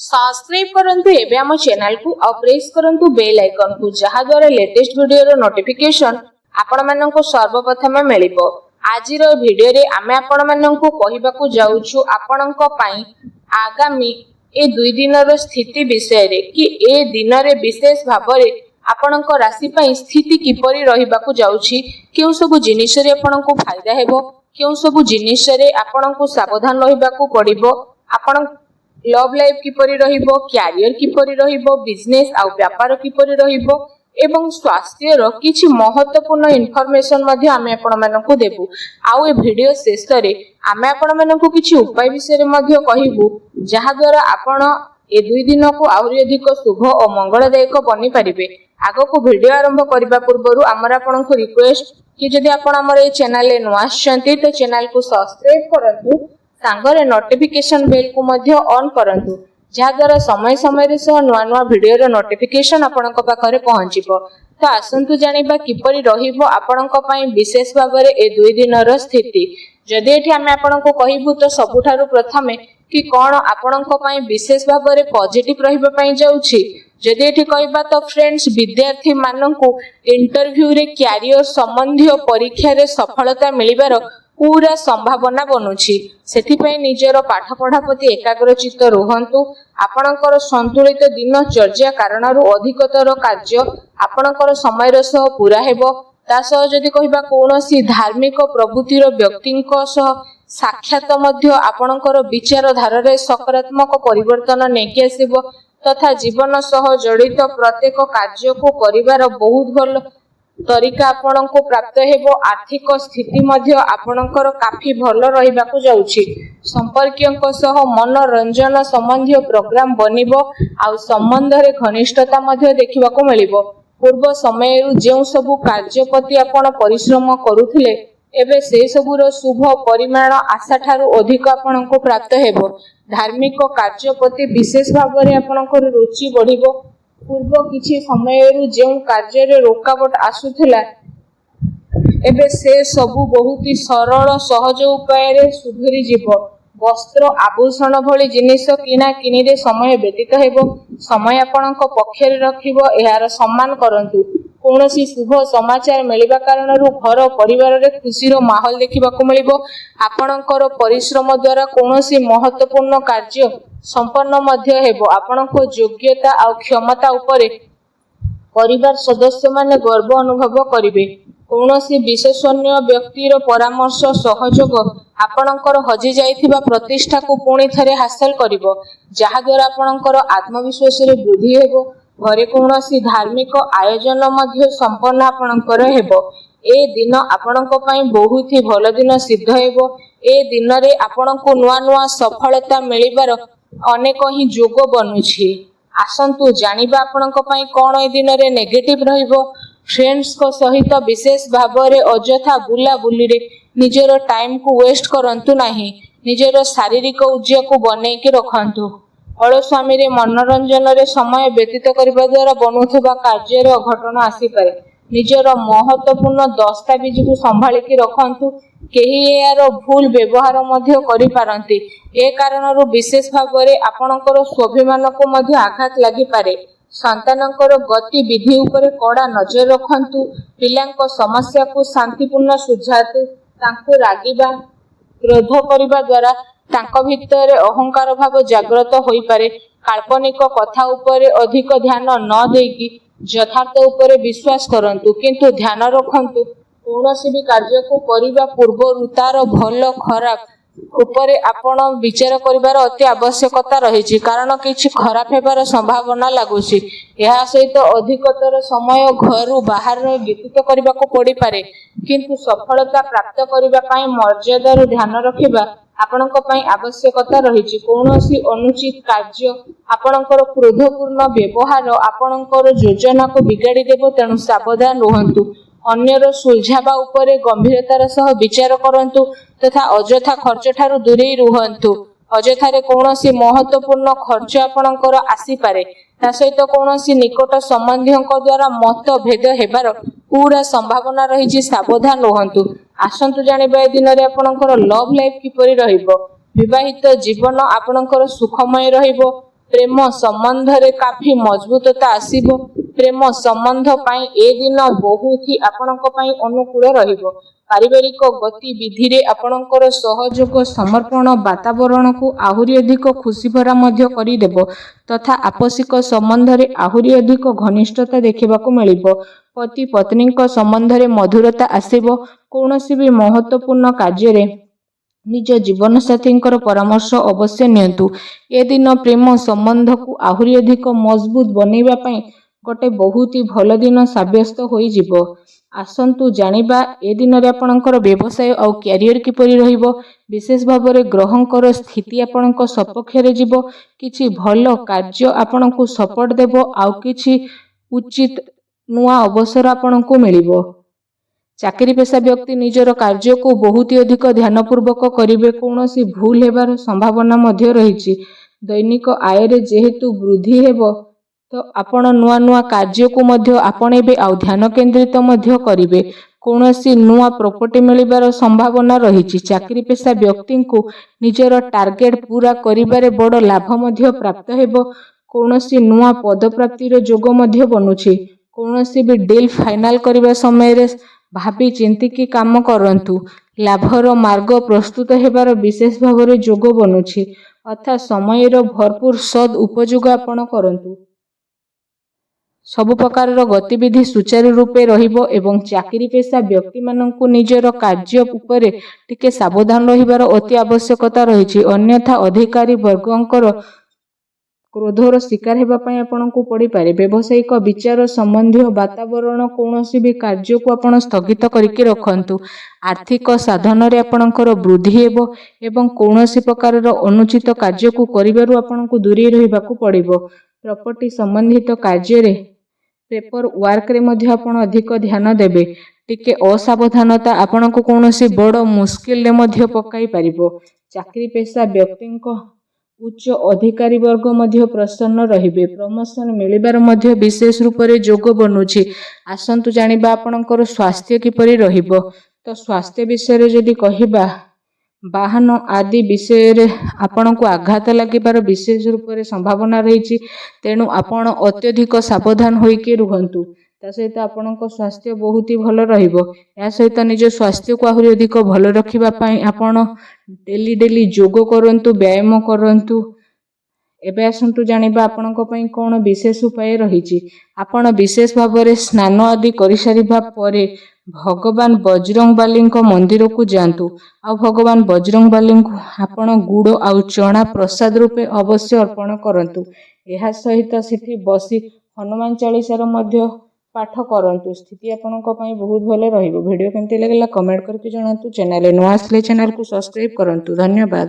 Subscribe करंतु एबे हम चैनल को और प्रेस करंतु बेल आइकन को जहा द्वारा लेटेस्ट वीडियो रो नोटिफिकेशन आपण माननको सर्वप्रथम मिलिबो। आजिर वीडियो रे आमे आपण माननको कहिबाकू जाउछु आपणଙ୍କ ପାଇଁ आगामी ए दुई दिन रो स्थिति विषय रे कि ए दिन रे विशेष भाबरे आपणଙ୍କ राशि ପାଇଁ स्थिति किपरि रहिबाकू जाउछि, केउ सब जिनिस रे आपणଙ୍କୁ फायदा हेबो, केउ सब जिनिस रे आपणଙ୍କୁ सावधान रहिबाकू पड़िबो, आपण लव लाइफ किपरि रहिबो, कैरियर किपरि रहिबो, बिजनेस आ व्यापार किपरि रहिबो एवं स्वास्थ्य रो किछि महत्वपूर्ण इन्फॉर्मेशन मध्ये आमे आपण माननको देबु। आउ ए वीडियो शेष रे आमे आपण माननको किछि उपाय विषय रे मध्ये कहिबु जहा द्वारा आपण ए दुई दिन को आउरी अधिक शुभ और मंगलदायक बनि परिबे। आगो को वीडियो आरंभ करबा पूर्वरु हमर आपनको रिक्वेस्ट कि जदि आपण हमर ए चैनल ले नुआ आछंती तो चैनल को सब्सक्राइब करंतु, सांगरे नोटिफिकेशन बेल को मध्ये ऑन करंतु जहा द्वारा समय समय रे सह नुआ नुआ वीडियो रो नोटिफिकेशन आपणक पाखरे पहुंचीबो। तो आसंतु जानिबा किपरि रहिबो आपणक पई विशेष भाबरे ए दुई दिन रो स्थिति। जदि एठी हमें आपणको कहिबु तो सबुठारु प्रथमे कि कोन आपणक पई विशेष भाबरे पॉजिटिव रहिबा पई जाउछि। जदि एठी कहबा तो फ्रेंड्स विद्यार्थी माननकु इंटरव्यू रे कैरियर संबंधी परीक्षा रे सफलता मिलिबार पूरा संभावना बनुछि। सेथिपई निजर पाठ पढ़ा प्रति एकाग्रचित्त रुहंतु। आपणकर संतुलित दिन चर्या कारणरू अधिकतर कार्य आपणकर समय सह पूरा हेबो। तासह जदि कहबा कोनोसी धार्मिक प्रवृत्तिर व्यक्तिଙ୍କ सह साक्षात मध्य आपणकर विचार धारारे सकारात्मक परिवर्तन नेकी आसीबो तथा जीवन सह जड़ित प्रत्येक कार्य को करिवार बहुत भल तरीका आपणको प्राप्त हेबो। आर्थिक स्थिति मध्य आपणकर काफी भल रहिबाकू जाउछि। संपर्कियंक सह मनोरंजन संबंधी प्रोग्राम बनिबो आ संबंध रे घनिष्ठता मध्य देखिबाकू मिलिबो। पूर्व समय जेउ सबु कार्यपति आपण परिश्रम करूथिले एबे से सबुर शुभ परिमाण आशा ठारू अधिक आपणको प्राप्त हेबो। धार्मिक कार्यपति विशेष भाबरे आपणकर रुचि बढ़िबो। पूर्व किछि समय जेउ कार्य रे रोकावट आसुथिला एबे से सबु बहुत ही सरल सहज उपाय रे सुधुरी जीवो। वस्त्र आभूषण भली जिनिस किना किनी रे समय व्यतीत हेबो। समय आपणक पक्षरे रखिबो, एहार सम्मान करंतु। कोनोसी शुभ समाचार मिलिबा कारणरू घर परिवार रे खुशीर माहौल देखिबाकू मिलिबो। आपणकर परिश्रम द्वारा कोनोसी महत्वपूर्ण कार्य संपन्न मध्य हेबो। आपणको योग्यता आ क्षमता उपरे परिवार सदस्य माने गर्व अनुभव करिवे। कोनोसी विशेषज्ञ व्यक्तिर परामर्श सहयोग आपणकर हजि जाइथिबा प्रतिष्ठा को पुणी थरे हासिल करिवो, जहा द्वारा आपणकर आत्मविश्वास रे वृद्धि हेबो। घरे कोनोसी धार्मिक आयोजन मध्य संपन्न आपणकर हेबो। ए दिन आपणक पई बहुत ही भल दिन सिद्ध हेबो। ए दिन रे आपणको नुआ नुआ सफलता मिलिबार अनेक ही जोग बनुछि। आसंतु जानिबा आपणक पई कोन ए दिन रे नेगेटिव रहिबो। फ्रेंड्स को सहित विशेष भाबरे अजथा बुला बुली रे निजर टाइम को वेस्ट करंतु नाही। निजर शारीरिक ऊर्जा को बनै के रखंतु। अलस्वामी रे मनोरंजन रे समय व्यतीत करबा द्वारा बनुथबा कार्य रे अघटन आसी पारे। निजर महत्वपूर्ण दस्तावेज को संभाली के रखंतु। केही यार भूल व्यवहार मध्य करि पारंती। ए कारणरू विशेष भाबरे आपणकर स्वाभिमान को मध्य आघात लागि पारे। संतानकर गति विधि उपरे कड़ा नजर रखंतु। पिलांको समस्या को शांतिपूर्ण सुझातु। तांको रागिबा क्रोध करिबा द्वारा तांको भितरे अहंकार भाव जागृत होई पारे। काल्पनिक कथा उपरे अधिक ध्यान न देकी यथार्थ उपरे विश्वास करंतु, किंतु ध्यान रखंतु कोनोसी भी कार्य को करिबा पूर्व तार भल खराब उपरे आपण विचार करिवार अति आवश्यकता रहिछि, कारण किछि खराब हेबार संभावना लागुछि। एहा सहित अधिकतर समय घर बाहर व्यतीत करबा को पड़ी पारे, किंतु सफलता प्राप्त करिबा पई मर्यादा रो ध्यान रखिबा आपणक पई आवश्यकता रहिछि। कोनोसी अनुचित कार्य आपणकर क्रोधपूर्ण व्यवहार आपणकर योजना को बिगाड़ी देबो, तेणु सावधान रहंतु। अन्यर सुलझाबा उपरे गंभीरतार सह विचार करंतु तथा अजथा खर्च ठारू दूरे रुहंतु। अजथारे कोनोसी महत्वपूर्ण खर्च आपणकर आसी पारे। ता सहित कोनोसी निकट संबंधीयक द्वारा मत भेद हेबार पूरा संभावना रहिछि, सावधान रहंतु। आसंतु जानिबा ए दिन रे आपणकर लव लाइफ किपरि रहिबो। विवाहित जीवन आपणकर सुखमय रहिबो। ପ୍ରେମ ସମ୍ବନ୍ଧରେ କାଫି ମଜବୁତତା ଆସିବ। ପ୍ରେମ ସମ୍ବନ୍ଧ ପାଇଁ ଏ ଦିନ ବହୁତ ହି ଆପଣଙ୍କ ପାଇଁ ଅନୁକୂଳ ରହିବ। ପାରିବାରିକ ଗତିବିଧିରେ ଆପଣଙ୍କର ସହଯୋଗ ସମର୍ପଣ ବାତାବରଣକୁ ଆହୁରି ଅଧିକ ଖୁସିଭରା ମଧ୍ୟ କରିଦେବ ତଥା ଆପୋଷିକ ସମ୍ବନ୍ଧରେ ଆହୁରି ଅଧିକ ଘନିଷ୍ଠତା ଦେଖିବାକୁ ମିଳିବ। ପତି ପତ୍ନୀଙ୍କ ସମ୍ବନ୍ଧରେ ମଧୁରତା ଆସିବ। କୌଣସି ବି ମହତ୍ତ୍ୱପୂର୍ଣ୍ଣ କାର୍ଯ୍ୟରେ ନିଜ ଜୀବନସାଥୀଙ୍କର ପରାମର୍ଶ ଅବଶ୍ୟ ନିଅନ୍ତୁ। ଏ ଦିନ ପ୍ରେମ ସମ୍ବନ୍ଧକୁ ଆହୁରି ଅଧିକ ମଜବୁତ ବନେଇବା ପାଇଁ ଗୋଟେ ବହୁତ ହି ଭଲ ଦିନ ସାବ୍ୟସ୍ତ ହୋଇଯିବ। ଆସନ୍ତୁ ଜାଣିବା ଏ ଦିନରେ ଆପଣଙ୍କର ବ୍ୟବସାୟ ଆଉ କ୍ୟାରିୟର କିପରି ରହିବ। ବିଶେଷ ଭାବରେ ଗ୍ରହଙ୍କର ସ୍ଥିତି ଆପଣଙ୍କ ସପକ୍ଷରେ ଯିବ। କିଛି ଭଲ କାର୍ଯ୍ୟ ଆପଣଙ୍କୁ ସପୋର୍ଟ ଦେବ। ଆଉ କିଛି ଉଚିତ ନୂଆ ଅବସର ଆପଣଙ୍କୁ ମିଳିବ। ଚାକିରି ପେଶା ବ୍ୟକ୍ତି ନିଜର କାର୍ଯ୍ୟକୁ ବହୁତ ଅଧିକ ଧ୍ୟାନପୂର୍ବକ କରିବେ। କୌଣସି ଭୁଲ ହେବାର ସମ୍ଭାବନା ମଧ୍ୟ ରହିଛି। ଦୈନିକ ଆୟରେ ଯେହେତୁ ବୃଦ୍ଧି ହେବ ତ ଆପଣ ନୂଆ ନୂଆ କାର୍ଯ୍ୟକୁ ମଧ୍ୟ ଆପଣେଇବେ ଆଉ ଧ୍ୟାନ କେନ୍ଦ୍ରିତ ମଧ୍ୟ କରିବେ। କୌଣସି ନୂଆ ପ୍ରପର୍ଟି ମିଳିବାର ସମ୍ଭାବନା ରହିଛି। ଚାକିରି ପେଶା ବ୍ୟକ୍ତିଙ୍କୁ ନିଜର ଟାର୍ଗେଟ ପୂରା କରିବାରେ ବଡ଼ ଲାଭ ମଧ୍ୟ ପ୍ରାପ୍ତ ହେବ। କୌଣସି ନୂଆ ପଦପ୍ରାପ୍ତିର ଯୋଗ ମଧ୍ୟ ବନୁଛି। କୌଣସି ବି ଡିଲ୍ ଫାଇନାଲ କରିବା ସମୟରେ ଭାବି ଚିନ୍ତିକି କାମ କରନ୍ତୁ। ଲାଭର ମାର୍ଗ ପ୍ରସ୍ତୁତ ହେବାର ବିଶେଷ ଭାବରେ ଯୋଗ ବନୁଛି। ଅର୍ଥାତ୍ ସମୟର ଭରପୁର ସଦ୍ ଉପଯୋଗ ଆପଣ କରନ୍ତୁ। ସବୁ ପ୍ରକାରର ଗତିବିଧି ସୁଚାରୁ ରୂପେ ରହିବ ଏବଂ ଚାକିରି ପେଶା ବ୍ୟକ୍ତିମାନଙ୍କୁ ନିଜର କାର୍ଯ୍ୟ ଉପରେ ଟିକେ ସାବଧାନ ରହିବାର ଅତି ଆବଶ୍ୟକତା ରହିଛି। ଅନ୍ୟଥା ଅଧିକାରୀ ବର୍ଗଙ୍କର କ୍ରୋଧର ଶିକାର ହେବା ପାଇଁ ଆପଣଙ୍କୁ ପଡ଼ିପାରେ। ବ୍ୟବସାୟିକ ବିଚାର ସମ୍ବନ୍ଧୀୟ ବାତାବରଣ କୌଣସି ବି କାର୍ଯ୍ୟକୁ ଆପଣ ସ୍ଥଗିତ କରିକି ରଖନ୍ତୁ। ଆର୍ଥିକ ସାଧନରେ ଆପଣଙ୍କର ବୃଦ୍ଧି ହେବ ଏବଂ କୌଣସି ପ୍ରକାରର ଅନୁଚିତ କାର୍ଯ୍ୟକୁ କରିବାରୁ ଆପଣଙ୍କୁ ଦୂରେଇ ରହିବାକୁ ପଡ଼ିବ। ପ୍ରପର୍ଟି ସମ୍ବନ୍ଧିତ କାର୍ଯ୍ୟରେ ପେପର ୱାର୍କରେ ମଧ୍ୟ ଆପଣ ଅଧିକ ଧ୍ୟାନ ଦେବେ। ଟିକେ ଅସାବଧାନତା ଆପଣଙ୍କୁ କୌଣସି ବଡ଼ ମୁସ୍କିଲରେ ମଧ୍ୟ ପକାଇ ପାରିବ। ଚାକିରି ପେଶା ବ୍ୟକ୍ତିଙ୍କ ଉଚ୍ଚ ଅଧିକାରୀ ବର୍ଗ ମଧ୍ୟ ପ୍ରସନ୍ନ ରହିବେ। ପ୍ରମୋସନ ମିଳିବାର ମଧ୍ୟ ବିଶେଷ ରୂପରେ ଯୋଗ ବନୁଛି। ଆସନ୍ତୁ ଜାଣିବା ଆପଣଙ୍କର ସ୍ୱାସ୍ଥ୍ୟ କିପରି ରହିବ। ତ ସ୍ୱାସ୍ଥ୍ୟ ବିଷୟରେ ଯଦି କହିବା, ବାହନ ଆଦି ବିଷୟରେ ଆପଣଙ୍କୁ ଆଘାତ ଲାଗିବାର ବିଶେଷ ରୂପରେ ସମ୍ଭାବନା ରହିଛି। ତେଣୁ ଆପଣ ଅତ୍ୟଧିକ ସାବଧାନ ହୋଇକି ରୁହନ୍ତୁ। ତା ସହିତ ଆପଣଙ୍କ ସ୍ୱାସ୍ଥ୍ୟ ବହୁତ ହି ଭଲ ରହିବ। ଏହା ସହିତ ନିଜ ସ୍ୱାସ୍ଥ୍ୟକୁ ଆହୁରି ଅଧିକ ଭଲ ରଖିବା ପାଇଁ ଆପଣ ଡେଲି ଯୋଗ କରନ୍ତୁ, ବ୍ୟାୟାମ କରନ୍ତୁ। ଏବେ ଆସନ୍ତୁ ଜାଣିବା ଆପଣଙ୍କ ପାଇଁ କ'ଣ ବିଶେଷ ଉପାୟ ରହିଛି। ଆପଣ ବିଶେଷ ଭାବରେ ସ୍ନାନ ଆଦି କରିସାରିବା ପରେ ଭଗବାନ ବଜରଙ୍ଗବାଲୀଙ୍କ ମନ୍ଦିରକୁ ଯାଆନ୍ତୁ। ଆଉ ଭଗବାନ ବଜରଙ୍ଗବାଲୀଙ୍କୁ ଆପଣ ଗୁଡ଼ ଆଉ ଚଣା ପ୍ରସାଦ ରୂପେ ଅବଶ୍ୟ ଅର୍ପଣ କରନ୍ତୁ। ଏହା ସହିତ ସେଠି ବସି ହନୁମାନ ଚାଳିଶାର ମଧ୍ୟ ପାଠ କରନ୍ତୁ। ସ୍ଥିତି ଆପଣଙ୍କ ପାଇଁ ବହୁତ ଭଲ ରହିବ। ଭିଡ଼ିଓ କେମିତି ଲାଗିଲା କମେଣ୍ଟ କରିକି ଜଣାନ୍ତୁ। ଚ୍ୟାନେଲରେ ନୂଆ ଆସିଲେ ଚ୍ୟାନେଲକୁ ସବସ୍କ୍ରାଇବ କରନ୍ତୁ। ଧନ୍ୟବାଦ।